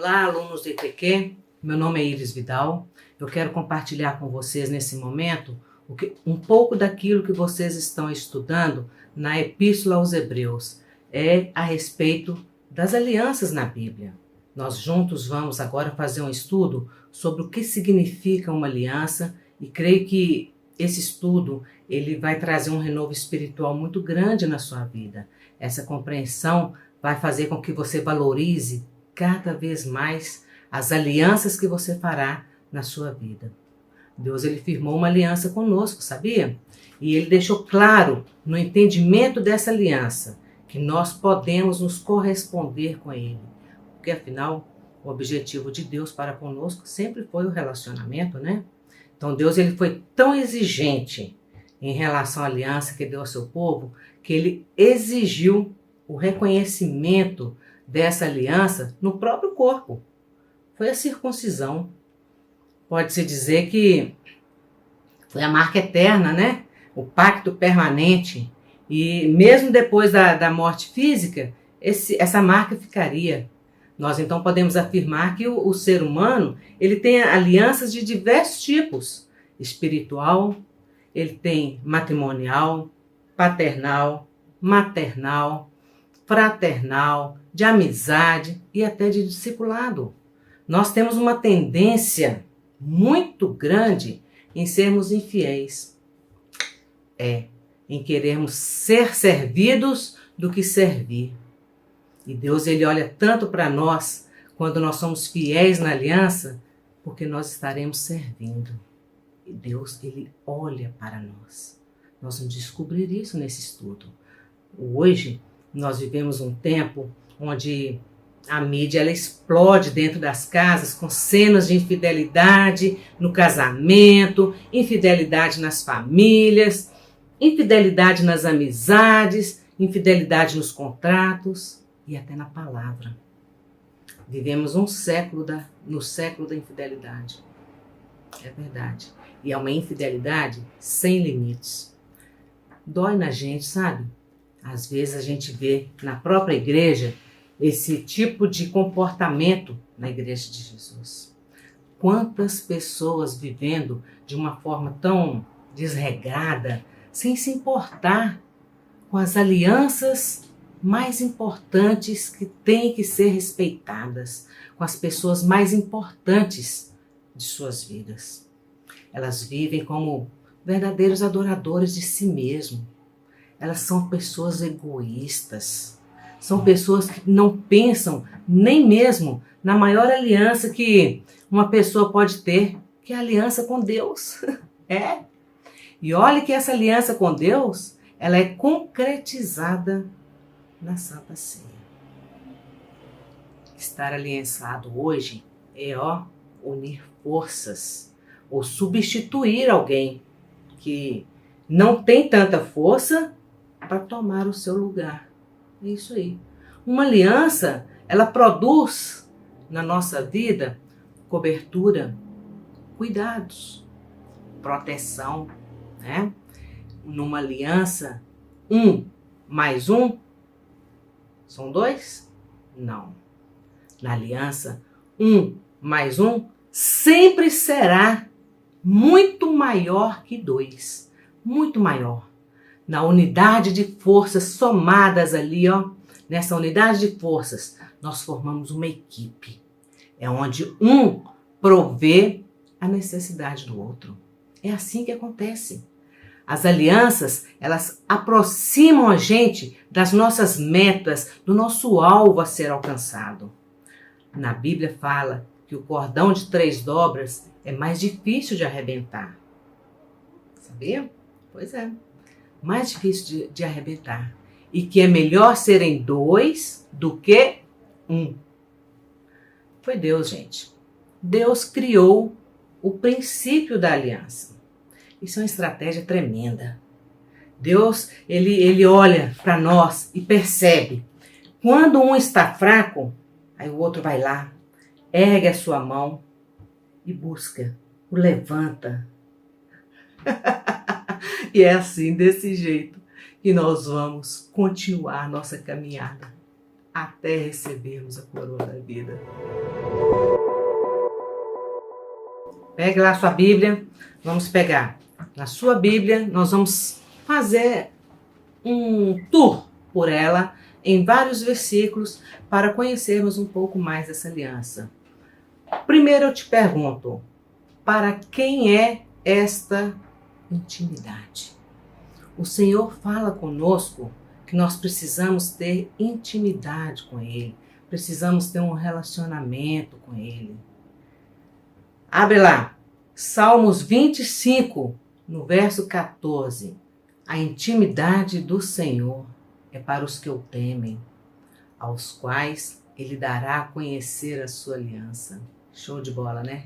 Olá, alunos do IPQ, meu nome é Iris Vidal. Eu quero compartilhar com vocês nesse momento um pouco daquilo que vocês estão estudando na Epístola aos Hebreus, a respeito das alianças na Bíblia. Nós juntos vamos agora fazer um estudo sobre o que significa uma aliança e creio que esse estudo ele vai trazer um renovo espiritual muito grande na sua vida. Essa compreensão vai fazer com que você valorize cada vez mais as alianças que você fará na sua vida. Deus ele firmou uma aliança conosco, sabia? E ele deixou claro no entendimento dessa aliança que nós podemos nos corresponder com ele. Porque afinal, o objetivo de Deus para conosco sempre foi o relacionamento, né? Então Deus ele foi tão exigente em relação à aliança que deu ao seu povo, que ele exigiu o reconhecimento dessa aliança no próprio corpo. Foi a circuncisão. Pode-se dizer que foi a marca eterna, né? O pacto permanente. E mesmo depois da morte física, essa marca ficaria. Nós então podemos afirmar que o ser humano ele tem alianças de diversos tipos. Espiritual, ele tem matrimonial, paternal, maternal, fraternal, de amizade e até de discipulado. Nós temos uma tendência muito grande em sermos infiéis. Em querermos ser servidos do que servir. E Deus ele olha tanto para nós quando nós somos fiéis na aliança, porque nós estaremos servindo. E Deus ele olha para nós. Nós vamos descobrir isso nesse estudo. Hoje nós vivemos um tempo onde a mídia ela explode dentro das casas com cenas de infidelidade no casamento, infidelidade nas famílias, infidelidade nas amizades, infidelidade nos contratos e até na palavra. Vivemos no século da infidelidade. É verdade. E é uma infidelidade sem limites. Dói na gente, sabe? Às vezes a gente vê na própria igreja esse tipo de comportamento na igreja de Jesus. Quantas pessoas vivendo de uma forma tão desregrada, sem se importar com as alianças mais importantes que têm que ser respeitadas, com as pessoas mais importantes de suas vidas. Elas vivem como verdadeiros adoradores de si mesmo. Elas são pessoas egoístas. São pessoas que não pensam nem mesmo na maior aliança que uma pessoa pode ter, que é a aliança com Deus. E olhe que essa aliança com Deus, ela é concretizada na Santa Ceia. Estar aliançado hoje é unir forças ou substituir alguém que não tem tanta força para tomar o seu lugar. É isso aí. Uma aliança, ela produz na nossa vida cobertura, cuidados, proteção, né? Numa aliança, 1 mais 1 são 2? Não. Na aliança, 1 mais 1 sempre será muito maior que 2. Muito maior. Na unidade de forças somadas ali, nessa unidade de forças, nós formamos uma equipe. É onde um provê a necessidade do outro. É assim que acontece. As alianças, elas aproximam a gente das nossas metas, do nosso alvo a ser alcançado. Na Bíblia fala que o cordão de 3 dobras é mais difícil de arrebentar. Sabia? Pois é. Mais difícil de arrebentar. E que é melhor serem 2 do que 1. Foi Deus, gente. Deus criou o princípio da aliança. Isso é uma estratégia tremenda. Deus, ele olha para nós e percebe. Quando um está fraco, aí o outro vai lá, ergue a sua mão e busca, o levanta. E é assim, desse jeito, que nós vamos continuar nossa caminhada. até recebermos a coroa da vida. Pegue lá a sua Bíblia, vamos pegar. Na sua Bíblia, nós vamos fazer um tour por ela em vários versículos para conhecermos um pouco mais dessa aliança. Primeiro eu te pergunto, para quem é esta intimidade? O Senhor fala conosco que nós precisamos ter intimidade com Ele, precisamos ter um relacionamento com Ele. Abre lá, Salmos 25, no verso 14. A intimidade do Senhor é para os que o temem, aos quais Ele dará a conhecer a sua aliança. Show de bola, né?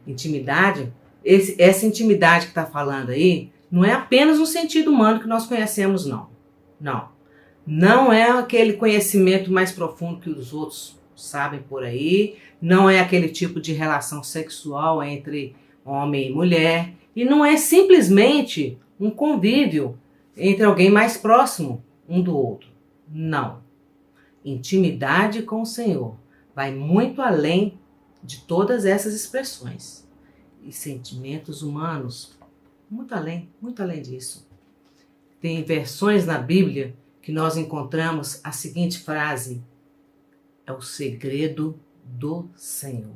Intimidade, essa intimidade que está falando aí, não é apenas no sentido humano que nós conhecemos, não. Não. Não é aquele conhecimento mais profundo que os outros sabem por aí, não é aquele tipo de relação sexual entre homem e mulher, e não é simplesmente um convívio entre alguém mais próximo um do outro. Não. Intimidade com o Senhor vai muito além de todas essas expressões e sentimentos humanos, muito além disso. Tem versões na Bíblia que nós encontramos a seguinte frase: é o segredo do Senhor.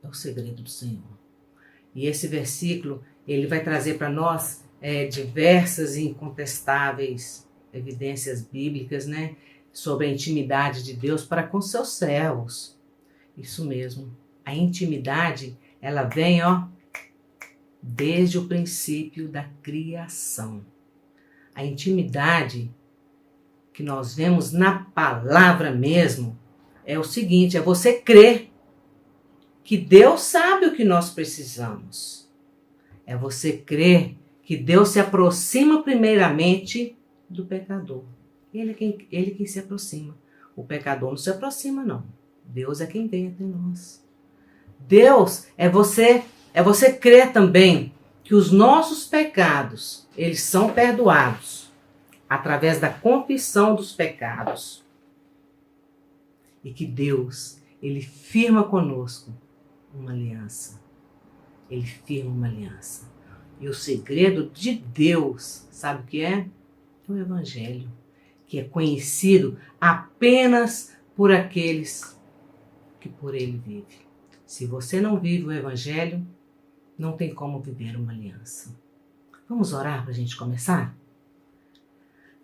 É o segredo do Senhor. E esse versículo, ele vai trazer para nós diversas e incontestáveis evidências bíblicas, né, sobre a intimidade de Deus para com seus servos. Isso mesmo. A intimidade, ela vem, desde o princípio da criação. A intimidade que nós vemos na palavra mesmo é o seguinte: é você crer que Deus sabe o que nós precisamos. É você crer que Deus se aproxima primeiramente do pecador. Ele é quem se aproxima. O pecador não se aproxima, não. Deus é quem vem até nós. Deus é você crer também que os nossos pecados, eles são perdoados através da confissão dos pecados. E que Deus, Ele firma conosco uma aliança. Ele firma uma aliança. E o segredo de Deus, sabe o que é? É o Evangelho, que é conhecido apenas por aqueles que por Ele vivem. Se você não vive o Evangelho, não tem como viver uma aliança. Vamos orar para a gente começar?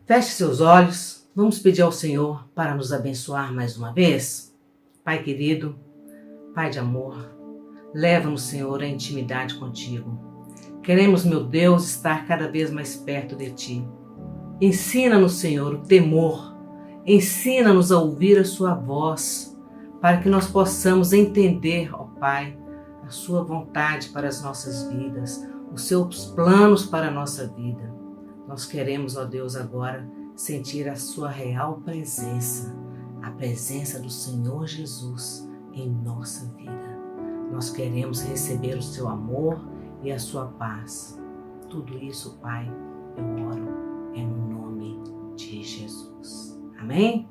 Feche seus olhos, vamos pedir ao Senhor para nos abençoar mais uma vez. Pai querido, Pai de amor, leva-nos, Senhor, à intimidade contigo. Queremos, meu Deus, estar cada vez mais perto de Ti. Ensina-nos, Senhor, o temor. Ensina-nos a ouvir a Sua voz, para que nós possamos entender, ó Pai, a Sua vontade para as nossas vidas, os Seus planos para a nossa vida. Nós queremos, ó Deus, agora sentir a Sua real presença, a presença do Senhor Jesus em nossa vida. Nós queremos receber o Seu amor e a Sua paz. Tudo isso, Pai, eu oro em nome de Jesus. Amém?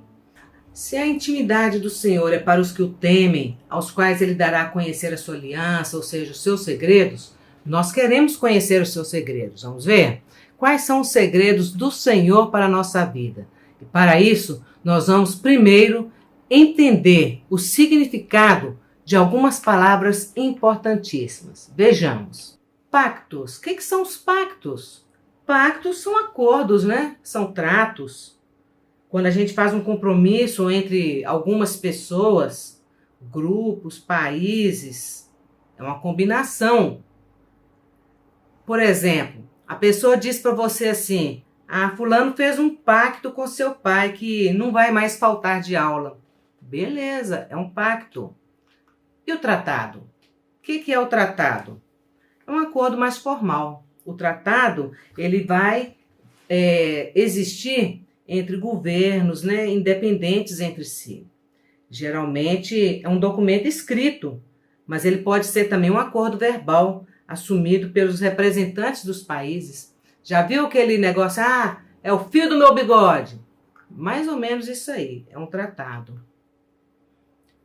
Se a intimidade do Senhor é para os que o temem, aos quais Ele dará a conhecer a sua aliança, ou seja, os seus segredos, nós queremos conhecer os seus segredos. Vamos ver? Quais são os segredos do Senhor para a nossa vida? E para isso, nós vamos primeiro entender o significado de algumas palavras importantíssimas. Vejamos. Pactos. O que são os pactos? Pactos são acordos, né? São tratos. Quando a gente faz um compromisso entre algumas pessoas, grupos, países, é uma combinação. Por exemplo, a pessoa diz para você assim: fulano fez um pacto com seu pai que não vai mais faltar de aula. Beleza, é um pacto. E o tratado? O que é o tratado? É um acordo mais formal. O tratado, ele vai existir entre governos, né, independentes entre si. Geralmente é um documento escrito, mas ele pode ser também um acordo verbal, assumido pelos representantes dos países. Já viu aquele negócio, é o fio do meu bigode? Mais ou menos isso aí, é um tratado.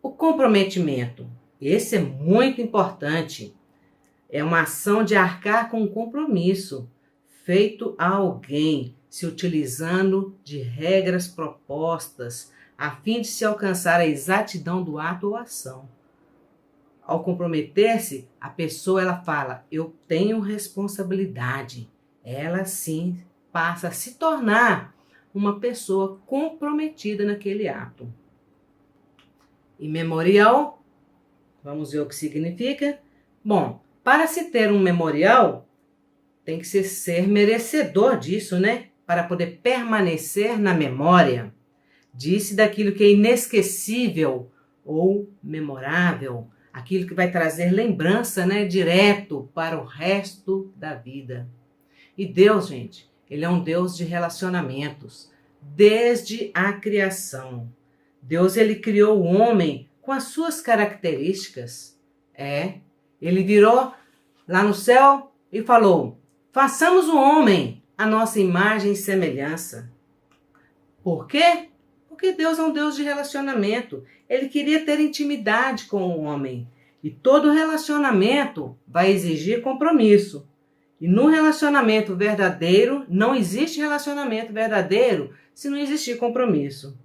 O comprometimento, esse é muito importante. É uma ação de arcar com um compromisso feito a alguém, se utilizando de regras propostas a fim de se alcançar a exatidão do ato ou ação. Ao comprometer-se, a pessoa ela fala, eu tenho responsabilidade. Ela sim passa a se tornar uma pessoa comprometida naquele ato. E memorial, vamos ver o que significa. Bom, para se ter um memorial, tem que ser merecedor disso, né? Para poder permanecer na memória. Disse daquilo que é inesquecível ou memorável, aquilo que vai trazer lembrança, né, direto para o resto da vida. E Deus, gente, Ele é um Deus de relacionamentos, desde a criação. Deus, Ele criou o homem com as suas características. Ele virou lá no céu e falou, façamos o homem a nossa imagem e semelhança. Por quê? Porque Deus é um Deus de relacionamento. Ele queria ter intimidade com o homem. E todo relacionamento vai exigir compromisso. E no relacionamento verdadeiro, não existe relacionamento verdadeiro se não existir compromisso.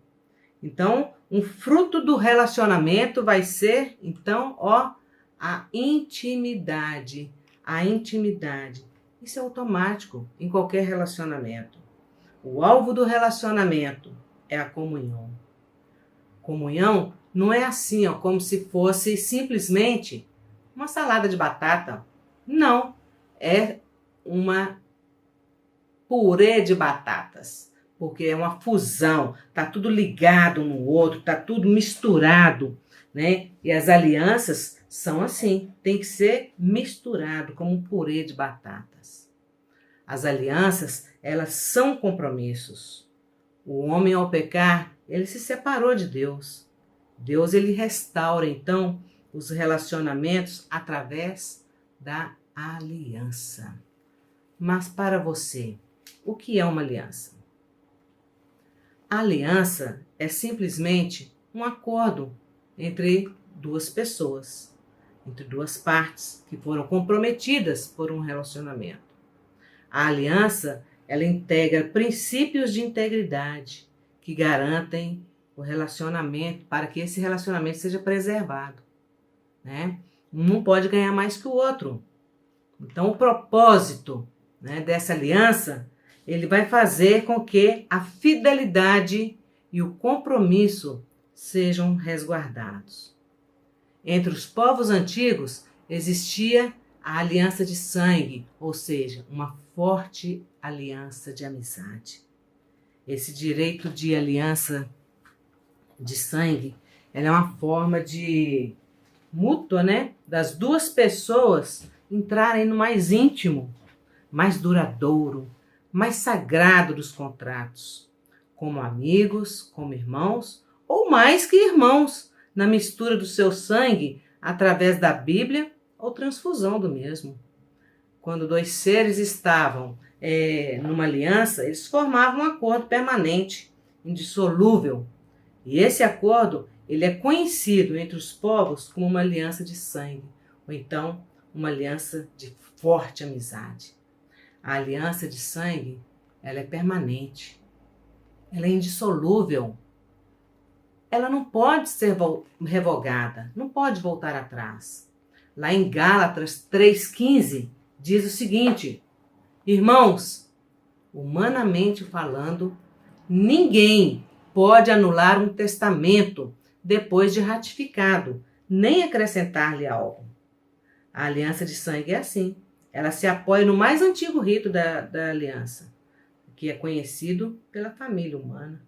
Então, um fruto do relacionamento vai ser, então, a intimidade. A intimidade. Isso é automático em qualquer relacionamento. O alvo do relacionamento é a comunhão. Comunhão não é assim, como se fosse simplesmente uma salada de batata. Não, é uma purê de batatas, porque é uma fusão, tá tudo ligado no outro, tá tudo misturado, né? E as alianças são assim, tem que ser misturado como um purê de batatas. As alianças, elas são compromissos. O homem, ao pecar, ele se separou de Deus. Deus, ele restaura, então, os relacionamentos através da aliança. Mas para você, o que é uma aliança? A aliança é simplesmente um acordo entre duas pessoas, entre duas partes que foram comprometidas por um relacionamento. A aliança, ela integra princípios de integridade que garantem o relacionamento para que esse relacionamento seja preservado, né? Um não pode ganhar mais que o outro. Então, o propósito, né, dessa aliança, ele vai fazer com que a fidelidade e o compromisso sejam resguardados. Entre os povos antigos existia a aliança de sangue, ou seja, uma forte aliança de amizade. Esse direito de aliança de sangue, ela é uma forma de mútua, né, das duas pessoas entrarem no mais íntimo, mais duradouro, mais sagrado dos contratos, como amigos, como irmãos, ou mais que irmãos, na mistura do seu sangue através da Bíblia ou transfusão do mesmo. Quando dois seres estavam numa aliança, eles formavam um acordo permanente, indissolúvel. E esse acordo, ele é conhecido entre os povos como uma aliança de sangue, ou então uma aliança de forte amizade. A aliança de sangue, ela é permanente, ela é indissolúvel. Ela não pode ser revogada, não pode voltar atrás. Lá em Gálatas 3,15, diz o seguinte: irmãos, humanamente falando, ninguém pode anular um testamento depois de ratificado, nem acrescentar-lhe algo. A aliança de sangue é assim. Ela se apoia no mais antigo rito da aliança, que é conhecido pela família humana.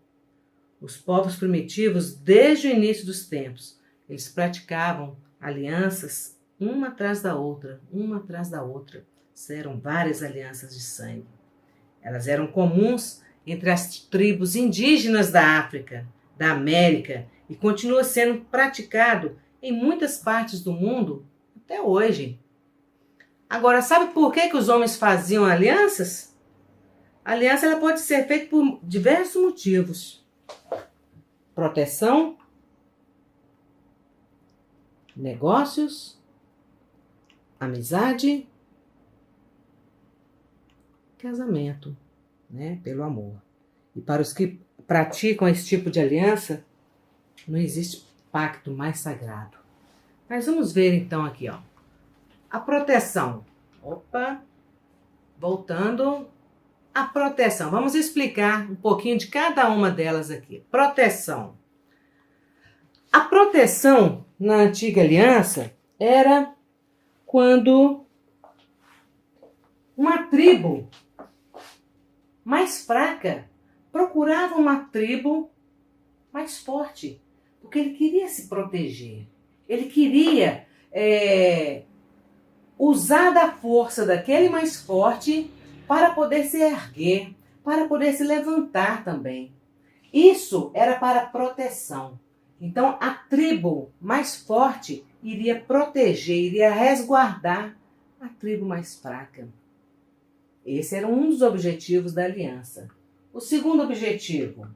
Os povos primitivos, desde o início dos tempos, eles praticavam alianças uma atrás da outra, uma atrás da outra. Eram várias alianças de sangue. Elas eram comuns entre as tribos indígenas da África, da América, e continua sendo praticado em muitas partes do mundo até hoje. Agora, sabe por que os homens faziam alianças? A aliança ela pode ser feita por diversos motivos. proteção, negócios, amizade, casamento, né? Pelo amor. E para os que praticam esse tipo de aliança, não existe pacto mais sagrado. Mas vamos ver então aqui, ó. A proteção. Opa! Voltando. A proteção. Vamos explicar um pouquinho de cada uma delas aqui. Proteção. A proteção na antiga aliança era quando uma tribo mais fraca procurava uma tribo mais forte, porque ele queria se proteger. Ele queria usar da força daquele mais forte para poder se erguer, para poder se levantar também. Isso era para proteção. Então, a tribo mais forte iria proteger, iria resguardar a tribo mais fraca. Esse era um dos objetivos da aliança. O segundo objetivo,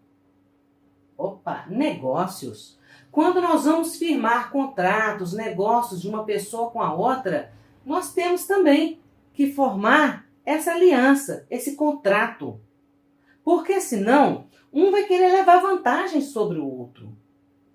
negócios. Quando nós vamos firmar contratos, negócios de uma pessoa com a outra, nós temos também que formar essa aliança, esse contrato. Porque senão, um vai querer levar vantagem sobre o outro.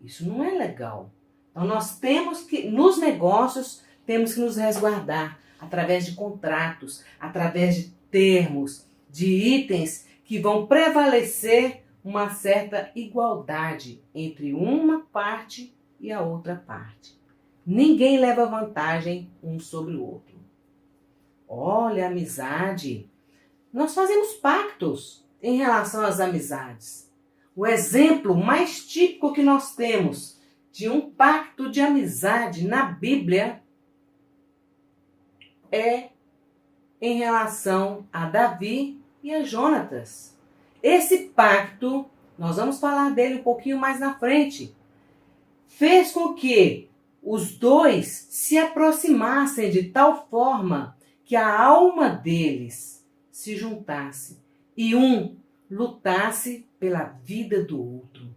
Isso não é legal. Então nós temos que, nos negócios, temos que nos resguardar através de contratos, através de termos, de itens que vão prevalecer uma certa igualdade entre uma parte e a outra parte. Ninguém leva vantagem um sobre o outro. Olha, amizade. Nós fazemos pactos em relação às amizades. O exemplo mais típico que nós temos de um pacto de amizade na Bíblia é em relação a Davi e a Jonatas. Esse pacto, nós vamos falar dele um pouquinho mais na frente, fez com que os dois se aproximassem de tal forma que a alma deles se juntasse e um lutasse pela vida do outro.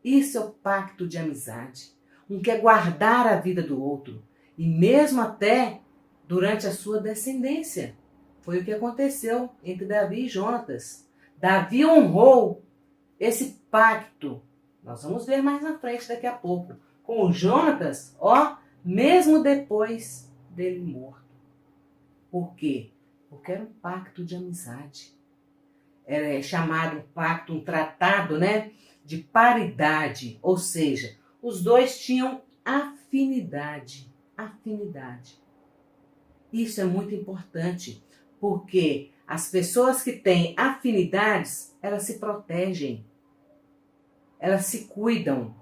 Isso é o pacto de amizade. Um quer guardar a vida do outro e mesmo até durante a sua descendência. Foi o que aconteceu entre Davi e Jonatas. Davi honrou esse pacto. Nós vamos ver mais na frente daqui a pouco. Com o Jonatas, mesmo depois dele morto. Por quê? Porque era um pacto de amizade. Era chamado um pacto, um tratado, né, de paridade. Ou seja, os dois tinham afinidade. Afinidade. Isso é muito importante, porque as pessoas que têm afinidades, elas se protegem, elas se cuidam,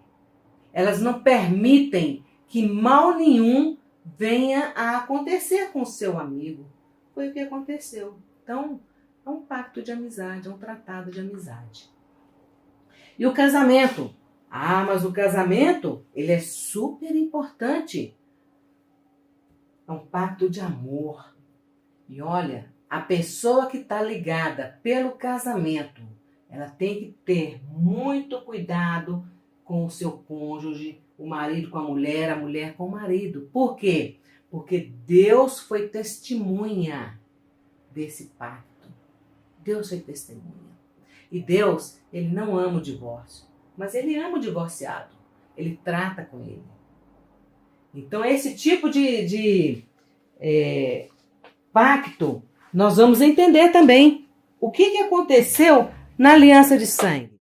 elas não permitem que mal nenhum venha a acontecer com o seu amigo. Foi o que aconteceu. Então, é um pacto de amizade, é um tratado de amizade. E o casamento? Mas o casamento, ele é super importante. É um pacto de amor. E olha, a pessoa que está ligada pelo casamento, ela tem que ter muito cuidado com o seu cônjuge, o marido com a mulher com o marido. Por quê? Porque Deus foi testemunha desse pacto. Deus foi testemunha. E Deus, ele não ama o divórcio, mas ele ama o divorciado. Ele trata com ele. Então, esse tipo de pacto, nós vamos entender também o que aconteceu na aliança de sangue.